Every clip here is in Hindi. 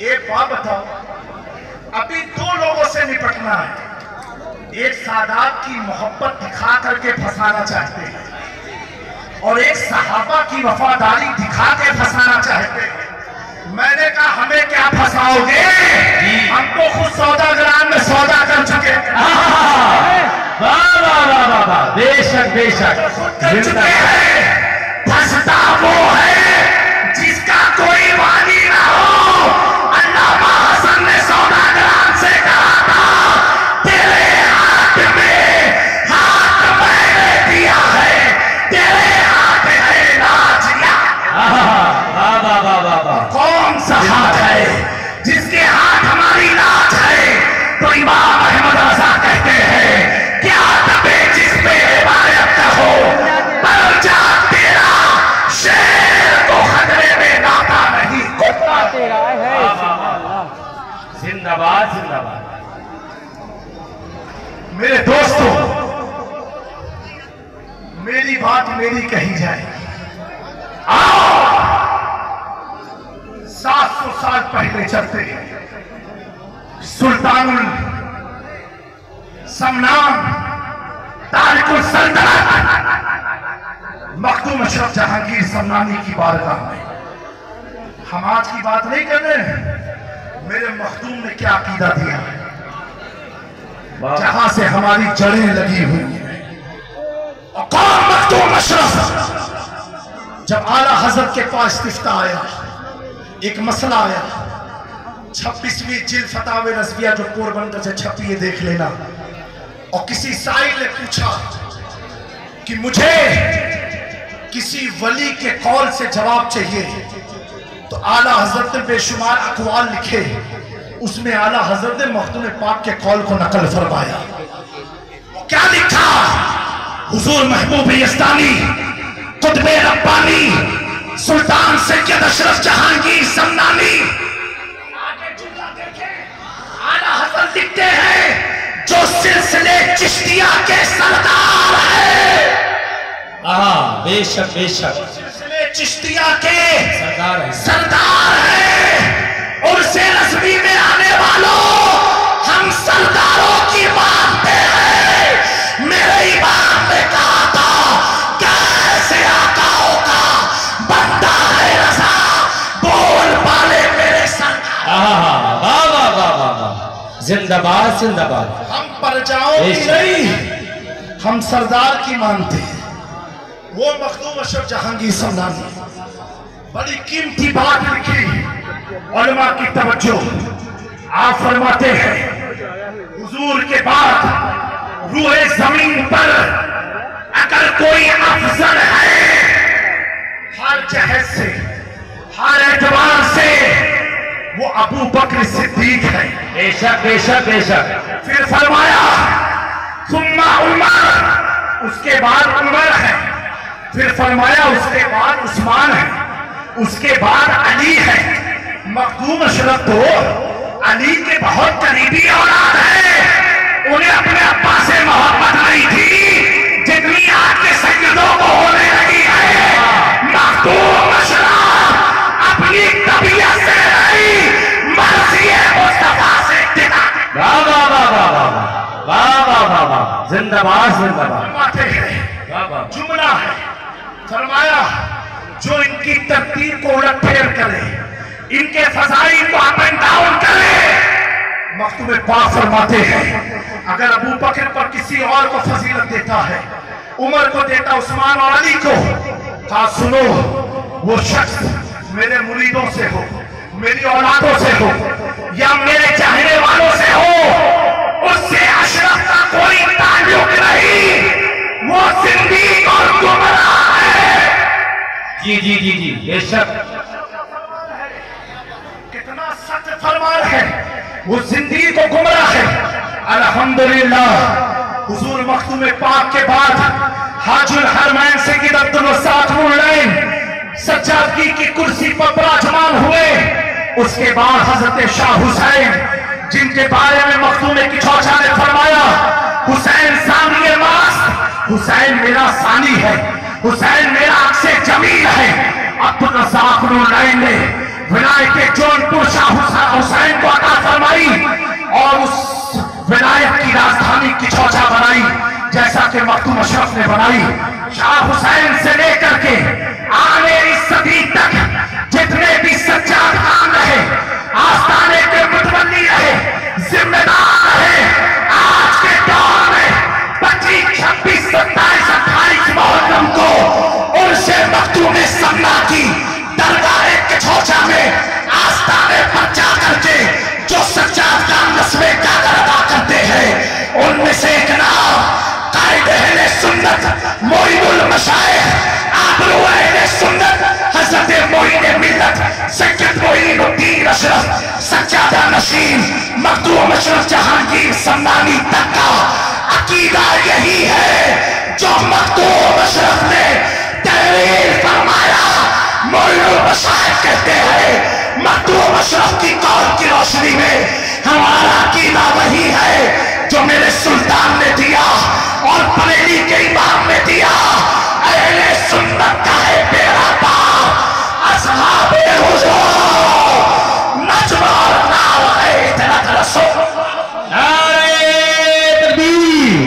एक बात बताओ, अभी दो लोगों से निपटना है। एक सादात की मोहब्बत दिखा करके फंसाना चाहते हैं और एक सहाबा की वफादारी दिखा के फंसाना चाहते हैं। मैंने कहा हमें क्या फंसाओगे, हम तो खुद सौदागरान में सौदा कर चुके हैं। बेशक बेशक कर चुके हैं। फंसता वो है जिसका कोई वाली ना हो। अल्लामा हसन ने सौदागरान से कहा था, तेरे हाथ में हाथ मैंने दिया है, तेरे हाथ है नाजिया। कौन सा हाथ है जिसके हाथ हमारी नाच है? तो इमाम अहमद रजा कहते हैं, क्या तबे जिस पे इबादत हो, पर जा तेरा शेर तो खतरे में नाता नहीं, कुत्ता तेरा है। जिंदाबाद जिंदाबाद। मेरे दोस्तों, मेरी बात मेरी कही जाएगी। आओ 700 साल पहले चलते हैं। सुल्तानुल समनान तारिकुल सल्तनत मखदूम अशरफ जहांगीर समनानी की बारगाह में। हम आज की बात नहीं कर रहे हैं, मेरे मखदूम ने क्या अकीदा दिया है, जहां से हमारी जड़ें लगी हुई हैं। और कौन मखदूम अशरफ? जब आला हजरत के पास इस्तिफ्ता आया, एक मसला आया, 26वीं जिल्द फतावे रज़विया जो पोरबंदर से छपी है, देख लेना। और किसी साइल ने पूछा कि मुझे किसी वली के कौल से जवाब चाहिए, तो आला हजरत ने बेशुमार अक़वाल लिखे, उसमें आला हजरत ने मखदूम पाक के कौल को नकल फरमाया। क्या लिखा? हुजूर महबूब यज़दानी कुतुब रब्बानी सुल्तान सैयद अशरफ जहांगीर समनानी, आगे जुमला देखें, आला हजरत लिखते हैं, जो सिलसिले चिश्तिया के सरदार है। बेशक बेशक सिलसिले चिश्तिया के सरदार है। उर्से रज़वी में आने वालों, हम सरदारों की मानते हैं। मेरे इमाम ने कहा था, कैसे आकाओं का बंदा है रज़ा, बोल पाले मेरे सरदार। जिंदाबाद जिंदाबाद। हम प्रजाओं की नहीं, हम सरदार की मानते हैं। वो मखदूम अशरफ जहांगीर समनानी बड़ी कीमती बात लिखी, उलमा की तवज्जो। आप फरमाते हैं, हुजूर के बाद रूए जमीन पर अगर कोई अफजल है, हर जहद से, हर एतबार से, वो अबू बकर सिद्दीक है। बेशक बेशक बेशक। फिर फरमाया सुम्मा उमर, उसके बाद उमर है। फिर फरमाया उसके बाद उस्मान है, उसके बाद अली है। मखदूम अशरफ तो अली के बहुत करीबी औलाद है। उन्हें अपने अब्बा से मोहब्बत नहीं थी जितनी आज के सैयदों को होने लगी है। मखदूम अशरफ अपनी तबीयत से नहीं, मर्ज़ी मुस्तफा से टिका। जिंदाबाद जिंदाबाद। जुमला है, फरमाया जो इनकी तरतीब को उलट फेर करे, इनके फजाइल को अप एंड डाउन करे। मखदूम पाक फरमाते हैं, अगर अबू बकर पर किसी और को फजीलत देता है, उमर को देता, उस्मान और अली को, कहा सुनो, वो शख्स मेरे मुरीदों से हो, मेरी औलादों से हो, या मेरे चाहने वालों से हो, उससे अशरफ का कोई ताल्लुक नहीं, वो सिद्दीक और गुमराह है। जी जी जी जी बेशक। कितना सत्य फरमान है, वो जिंदगी को गुमराह है। अल्हम्दुलिल्लाह, हुजूर मखदूम पाक के बाद हाजुल हरमैन सय्यद अब्दुल वसात हुसैन सज्जादगी की कुर्सी पर विराजमान हुए। उसके बाद हजरत शाह हुसैन, जिनके बारे में मखदूम की चौचा ने फरमाया, हुसैन सानी मास्त, हुसैन मेरा सानी है, हुसैन मेरा अक्से जमील है। अब्दुल रज़्ज़ाक़ ने विलायत जौनपुर शाह हुसैन को अता फरमाई और उस विलायत की राजधानी किछौछा बनाई, जैसा कि मखदूम अशरफ ने बनाई। शाह हुसैन से लेकर के आने इस सदी तक जितने भी सज्जाद खान रहे, आस्थाने के मुतवल्ली रहे, जिम्मेदार रहे, आज के दौर में 25, 26, 27, 28 मुहर्रम को उनसे मखदूम सन्ना की दरगाह किछौछा में आस्थाने पर जाकर के जो सज्जाद खान नस्बे कागर अदा करते हैं, उनमें से एक नाम कायदे अहले सुन्नत मोइनुल मशाइख आबरू अहले सुन्नत हजरत मोइन मिल्लत सैयद मोइनुद्दीन अशरफ सज्जादा नशीन मखदूम अशरफ जहांगीर सम्मानी तक का अकीदा यही है जो मखदूम अशरफ ने तहरीर फरमाया। मोइनुल मशाइख कहते हैं मखदूम अशरफ की कौल की रोशनी में हमारा अकीदा वही है जो मेरे सुल्तान ने दिया और बरेली के इमाम ने दिया। अहले सुन्नत का है मेरा बाप असहाबे हुजूर नजमा और नाव है इतना रसूल। नारे तकबीर,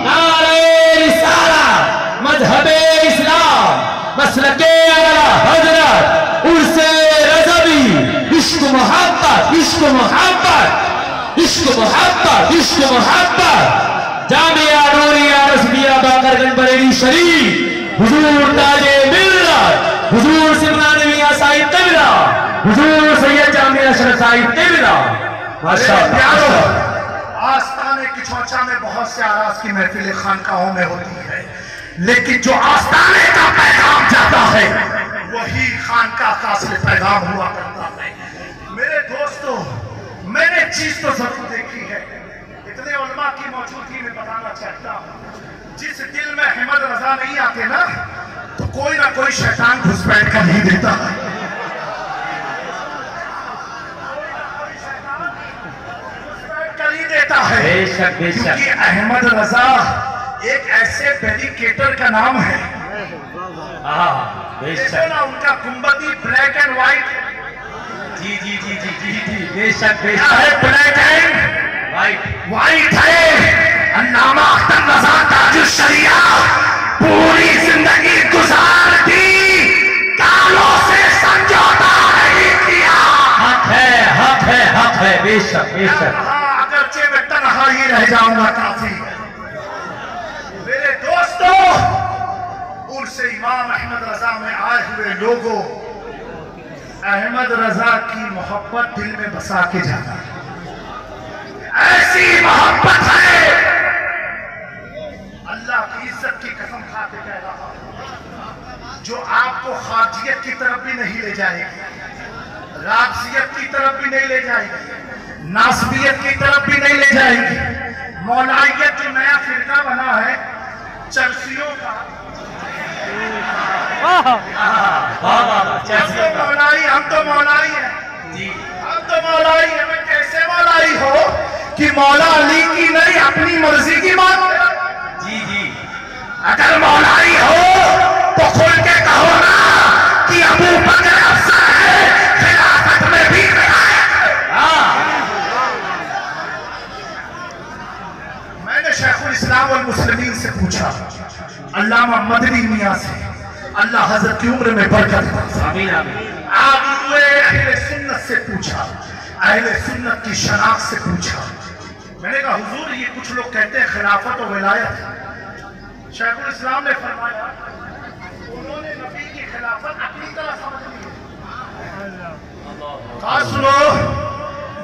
नारे रिसाला, मजहबे इस्लाम, मसलके आला हजरत, उर्से रज़वी, इश्क मोहब्बत, इश्क मोहब्बत, इश्क मोहब्बत, इश्क मोहब्बत। जामिया नूरिया रस्मिया बाकरगंज बरेली शरीफ, हुजूर ताजे मिल्लत, हुजूर सिमरान मियां साहिब तबला, हुजूर सैयद जामिया अशरफ साहिब तबला। माशाअल्लाह। आस्थाने किछौछा में बहुत से आराज की महफिलें खानकाहों में होती है, लेकिन जो आस्थाने का पैगाम जाता है वही खानका का असली पैगाम हुआ करता है। मेरे दोस्तों, मैंने चीज तो जरूर देखी है, इतने उलमा की मौजूदगी में बताना चाहता हूं। जिस दिल में अहमद रजा नहीं आते ना, तो कोई ना कोई शैतान घुसपैठ कर ही देता है। कर ही देता है, बेशक बेशक, क्योंकि अहमद रजा एक ऐसे बैरिकेटर का नाम है। देखो ना उनका गुंबदी ब्लैक एंड व्हाइट। जी जी जी जी जी जी, बेशक बेशक है, ब्लैक एंड व्हाइट है। अन्नामा अख्तर रजा ताजुल शरिया पूरी जिंदगी गुजार दी, कालों से समझौता नहीं किया। हक है, हक है, हक है, बेशक बेशक। अगरचे मैं तन्हा ही रह जाऊंगा काफी। मेरे दोस्तों, उनसे इमाम अहमद रजा में आए हुए लोगों, अहमद रजा की मोहब्बत दिल में बसा के जाना, ऐसी मोहब्बत है अल्लाह की इज्जत की कसम खा के कह रहा हूं, जो आपको खारजियत की तरफ भी नहीं ले जाएगी, राबसियत की तरफ भी नहीं ले जाएगी, नासबियत की तरफ भी नहीं ले जाएगी। मौलाइयत जो नया फिरका बना है चर्सियों का, हम तो मौलाई है जी, हम तो मौलाई है। मैं कैसे मौलाई हो कि मौला अली की नहीं अपनी मर्जी की बात जी जी। अगर मौलाई हो तो खुल के कहो ना कि अबू बकर अफसर है, खिलाफत में भी मैंने शेखुल इस्लाम वल मुस्लिमीन से पूछा, अल्लामा मदनी मियां से, अल्लाह हजरत की उम्र में बरकत आमीन आमीन। अहले सुन्नत से पूछा, अहले सुन्नत की शनाख्त से पूछा। मैंने कहा हुजूर ये कुछ लोग कहते हैं खिलाफत और विलायत। शेखुल इस्लाम ने फरमाया उन्होंने नबी की खिलाफत अपनी तरह समझ ली। कहा सुनो,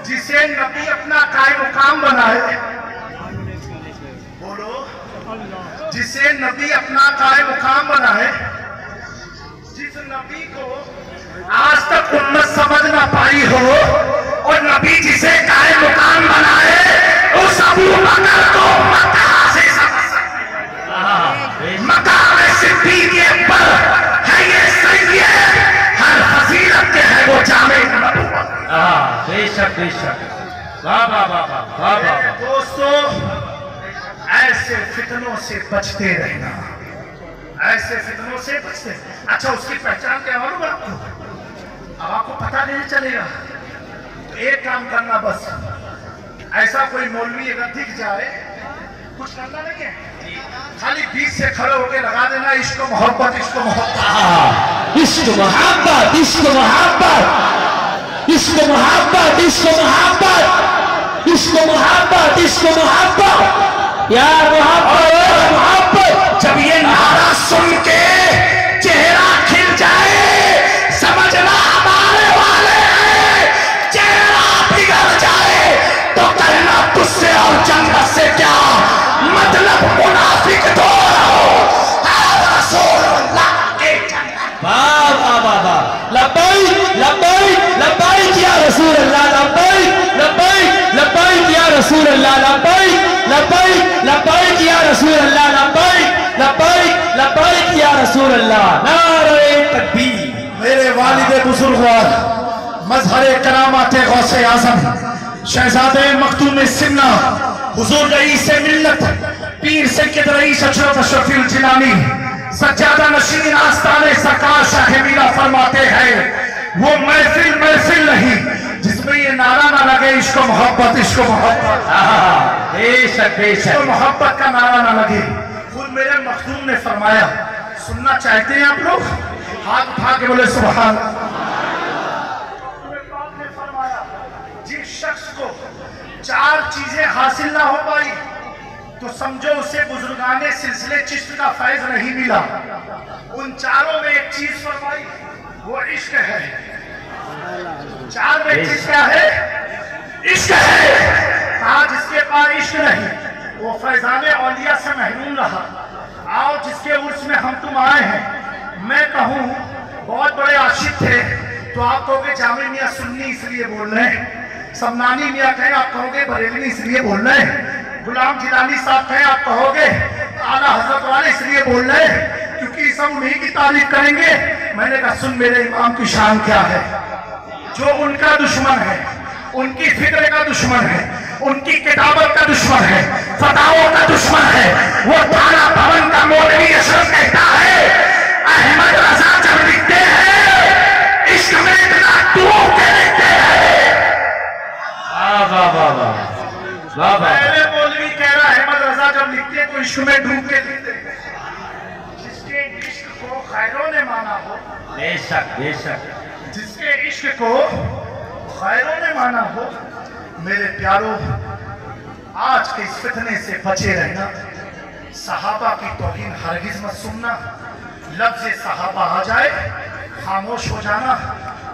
जिसे नबी अपना कायम मुकाम बनाए, बोलो, जिसे नबी अपना कायम मुकाम बनाए, जिस नबी को आज तक उम्मत समझ ना पाई हो, और नबी जिसे कायम मुकाम बनाए, उस अबू बकर को मक्का से समझ सकते। मक्का में सिद्दीक़ पर है ये सैयद, हर फजीलत के है वो जामे नबूवत। बेशक बेशक, वाह वाह वाह वाह वाह वाह। दोस्तों, ऐसे फितनों से बचते रहना, ऐसे फितनों से बचते। अच्छा, उसकी पहचान क्या मालूम आपको? अब आपको पता कैसे चलेगा? तो एक काम करना, बस ऐसा कोई मौलवी अगर दिख जाए, कुछ करना नहीं है, खाली बीच से खड़े होके लगा देना इश्क मोहब्बत, इश्क मोहब्बत, इश्क मोहब्बत, इश्क मोहब्बत, इश्क मोहब्बत, इश्क मोहब्बत, इश्क मोहब्बत, इश्क मोहब्बत, या मोहब्बत, या मोहब्बत। जब ये नारा सुन के चेहरा खिल जाए, समझना हमारे वाले हैं, चेहरा बिगड़ जाए तो कहना तुझसे और जन्नत से क्या मतलब, मुनाफिक तो रहो। वाह वाह वाह वाह, लब्बैक लब्बैक लब्बैक या रसूल अल्लाह, लब्बैक लब्बैक लब्बैक या रसूल अल्लाह, लब्बैक लब्बैक लब्बैक या रसूल अल्लाह, लब्बैक लब्बैक लब्बैक या रसूल अल्लाह। नारे तकबीर। मेरे वालिद बुजुर्गवार, मजहर करामात गौसे आजम, शहजादे मखदूम सिन्ना, हुजूर रईस मिल्लत, पीर सैयद रईस अशरफ अशरफी जिलानी, सज्जादा नशीन आस्ताने सरकार शाह मीरा फरमाते हैं, वो महफिल महफिल नहीं जिसमें ये नारा ना लगे इश्क मोहब्बत, इश्क मोहब्बत, बेशक बेशक, मोहब्बत का नारा ना लगे। खुद मेरे मखदूम ने फरमाया, सुनना चाहते हैं आप लोग? हाथ उठा के बोले सुभान। ने फरमाया, जिस शख्स को चार चीजें हासिल ना हो पाई तो समझो उसे बुजुर्गाने सिलसिले चिश्त का फैज नहीं मिला। उन चारों में एक चीज फरमाई, वो इश्क है। चार में चीज क्या है? इश्क है। कहा जिसके पास इश्क नहीं वो फैजाने औलिया से महरूम रहा। आओ जिसके उर्स में हम तुम आए हैं, मैं कहूँ बहुत बड़े आशिक थे तो आप कहोगे जामिल मियाँ सुन्नी इसलिए बोल रहे हैं, समनानी मियाँ कहें आप कहोगे बरेलवी इसलिए बोल रहे हैं, गुलाम जिलानी साहब कहें आप कहोगे आला हजरत वाले इसलिए बोल रहे हैं क्योंकि सब उन्हीं की तारीफ करेंगे। मैंने कहा सुन मेरे इमाम की शान क्या है, जो उनका दुश्मन है, उनकी फिक्र का दुश्मन है, उनकी किताबत का दुश्मन है, फताओं का दुश्मन है, वो थाना भवन का मौलवी अशरफ कहता है अहमद रजा जब लिखते हैं इश्क में इतना डूब के लिखते हैं। वाह वाह वाह वाह, पहले मौलवी कह रहा है अहमद रजा जब लिखते हैं तो इश्क में डूब के लिखते हैं। जिसके इश्क को खैरों ने माना हो, बेशक बेशक, जिसके इश्क को खैरों ने माना हो, मेरे प्यारों आज के इस फितने से बचे रहना। सहाबा की तौहीन हरगिज मत सुनना। लफ्ज़ सहाबा आ जाए खामोश हो जाना।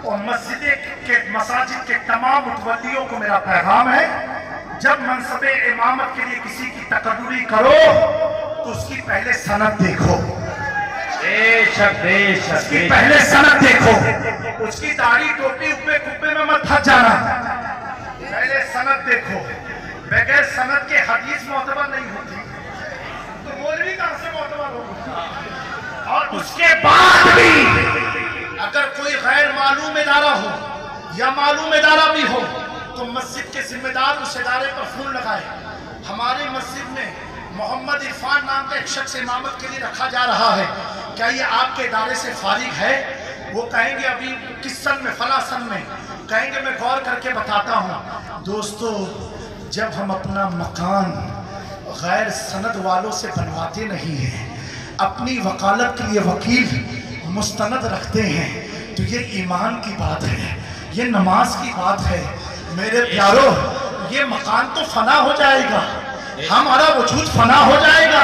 और मसाजिद के तमाम मुतवल्लियों को मेरा पैगाम है, जब मनसबे इमामत के लिए किसी की तकर्रुरी करो तो उसकी पहले सनद देखो। बेशक बेशक, उसकी पहले सनद देखो। उसकी दाढ़ी टोपी उब्बे कुब्बे में मत फंस जाना, पहले सनद देखो। बगैर सनद के हदीस मोतबर नहीं होती तो मौलवी कहां से मोतबर होगा? और उसके बाद भी अगर कोई गैर मालूम इदारा हो या मालूम इदारा भी हो तो मस्जिद के जिम्मेदार उस इदारे पर फूल लगाए। हमारी मस्जिद में मोहम्मद इरफान नाम का एक शख्स इमामत के लिए रखा जा रहा है, क्या ये आपके इदारे से फारिग है? वो कहेंगे अभी किस सन में, फला सन में, कहेंगे मैं गौर करके बताता हूँ। दोस्तों जब हम अपना मकान गैर सनद वालों से बनवाते नहीं हैं, अपनी वकालत के लिए वकील मुस्तनद रखते हैं तो ये ईमान की बात है, ये नमाज की बात है। मेरे प्यारों ये मकान तो फना हो जाएगा, हमारा वजूद फना हो जाएगा,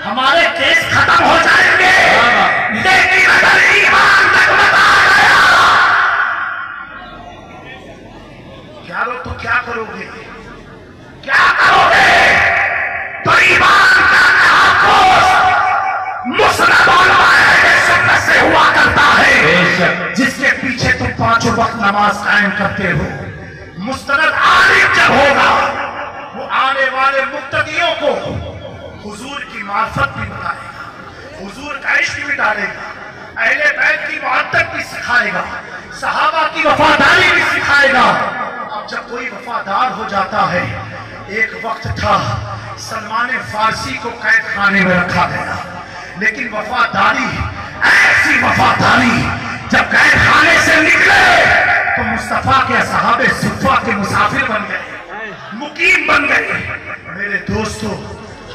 हमारे केस खत्म हो जाएंगे, लेकिन अगर ईमान तक बता गया प्यारों तो क्या करोगे? क्या करोगे? तो ईमान का मुसनद सुन्नत से हुआ करता है, जिसके पीछे तुम पांचों वक्त नमाज कायम करते हो। मुस्तनद आलिम जब होगा वो आने वाले मुक्तदियों को हुजूर की मार्फत भी बताएगा, हुजूर का इश्क भी डालेगा, अहले बैत की मोहब्बत भी सिखाएगा, सहाबा की वफादारी भी सिखाएगा। अब जब कोई वफादार हो जाता है, एक वक्त था सलमान फारसी को कैद खाने में रखा गया, लेकिन वफादारी, ऐसी वफादारी जब कैद खाने से निकले तो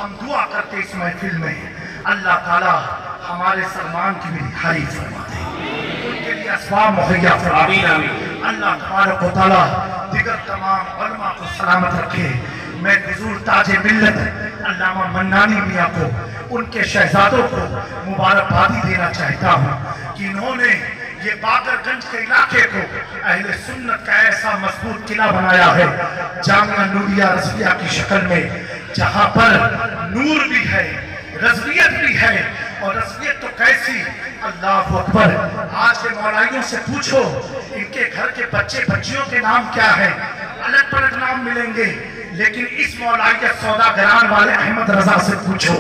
हम दुआ करते इस महफिल में अल्लाह ताला हमारे सलमान की भी रिहाई फरमा दे, उनके लिए असबाब मुहैया फरमा दे। अल्लाह तबारक व तआला दिगर तमाम उलमा को सलामत रखे। मैं हुजूर ताजे मिल्लत अल्लामा मन्नानी मियाँ को, उनके शहजादों को मुबारकबादी देना चाहता हूँ कि इन्होंने ये बाकरगंज के इलाके को अहले सुन्नत का ऐसा मजबूत किला बनाया है जामिया नूरिया रज़विया की शक्ल में, जहाँ पर नूर भी है, रज़वियत भी है। और रज़वियत तो कैसी, अल्लाह अकबर। आज के मौलाइयों से पूछो इनके घर के बच्चे बच्चियों के नाम क्या है, अलग अलग नाम मिलेंगे। लेकिन इस मौलाइयत सौदागरान वाले अहमद रजा से पूछो,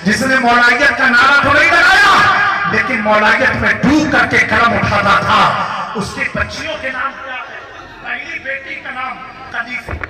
जिसने मौलाइयत का नारा तो नहीं लगाया लेकिन मौलाइयत में डूब करके कलम उठाता था, उसकी बच्चियों के नाम क्या है? पहली बेटी का नाम कलीफी,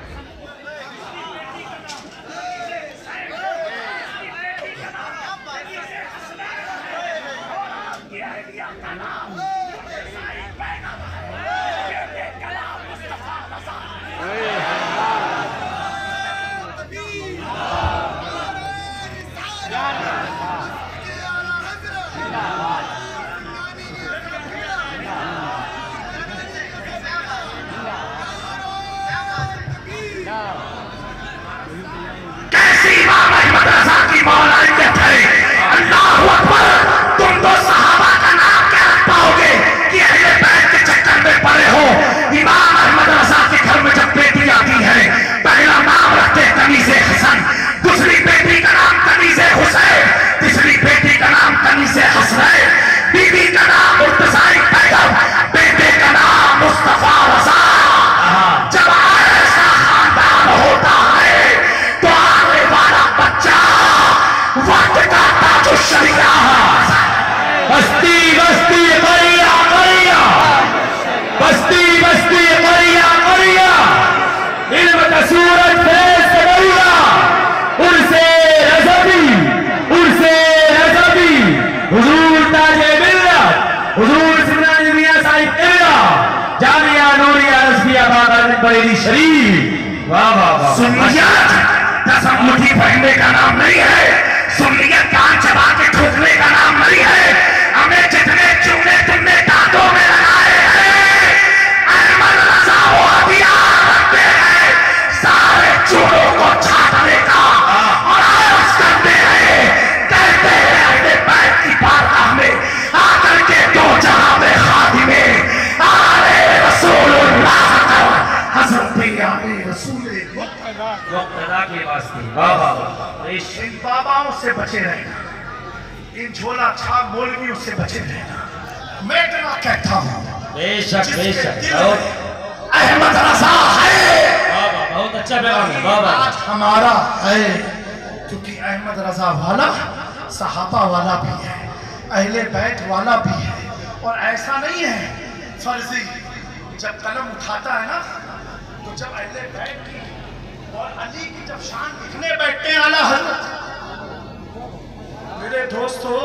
मौलाइयत है। अल्लाहु अकबर। तुम तो सहाबा का नाम क्या रख पाओगे कि अहले बैत के चक्कर में पड़े हो। इमाम अहमद रजा के घर में जब बेटी आती है पहला नाम रखते कनीज़े हसन, दूसरी बेटी का नाम कनीज़े हुसैन, तीसरी बेटी का नाम कनीज़े हसनैन, बीवी का नाम मुर्तज़ाई बैगम, बेटे का नाम मुस्तफा रजा। जब ऐसा खानदान होता है तो आने वाला बच्चा वक्त का ताजो शरिया। बस्ती बस्ती करिया करिया, बस्ती बस्ती करिया करिया, इल्म का सूरज फैज़ करिया, उर्से रज़वी, उर्से रज़वी, हुजूर ताजे मिल्लत, हुजूर सलमान मियां साहिब किबला, जामिया नूरिया रज़विया बाकरगंज बरेली शरीफ। वाह वाह वाह। सुन्नियत दस अंगूठी पहनने का नाम नहीं है, सुन्नियत कान चबा के ठोकने का नाम नहीं है। हमें जितने चूने तुमने दांतों में लगाए हैं अहमद रजा वो हथियार रखते हैं सारे चूनों को छाटने का और आवाज करते हैं, कहते हैं अहले बैत की बारगाह में आकर के दो जहां में खादिमे आले रसूलुल्लाह हज़रत आले रसूल के वास्ते। वाह वाह। इन बाबाओं से बचे रहना, इन झोला छाप मौलवियों से बचे रहना। मैं इतना कहता हूँ बेशक बेशक अहमद रजा है। बहुत अच्छा पैगाम है। वाह वाह। आज हमारा है क्योंकि अहमद रजा वाला सहाबा वाला भी है, अहले बैत वाला भी है। और ऐसा नहीं है फर्जी, जब कलम उठाता है ना तो जब अहले बैत की और अली की जब शान लिखने बैठते हैं आला हज़रत, मेरे दोस्तों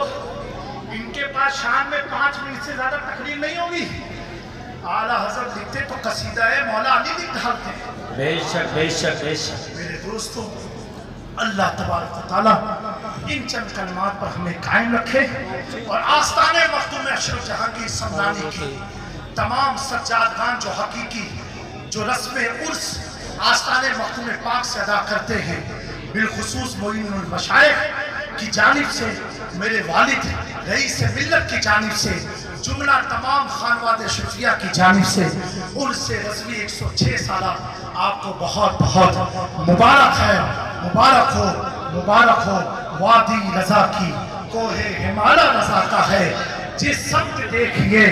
इनके पास शान में 5 मिनट से ज्यादा तकरीर नहीं होगी। आला हज़रत लिखते तो कसीदा है मौला अली लिख डालते हैं। बेशक बेशक बेशक। मेरे दोस्तों अल्लाह तबारक व तआला इन चंद कलमात पर हमें कायम रखे और आस्ताने मखदूम अशरफ जहांगीर समदानी की तमाम सज्जादगान जो हकीकी जो रस्म उर्स आस्ताने मखदूम पाक से अदा करते हैं, बिलखुसूस मोइनुल मशाइख की जानिब से, मेरे वालिद रईस मिल्लत की जानिब से, जुमला तमाम खानवाद शफिया की जानिब से उर्स रज़वी 106 साला आपको बहुत बहुत मुबारक है। मुबारक हो, मुबारक हो। वादी रजा की कोहे हिमालय रजा का है, जिस सब देखिए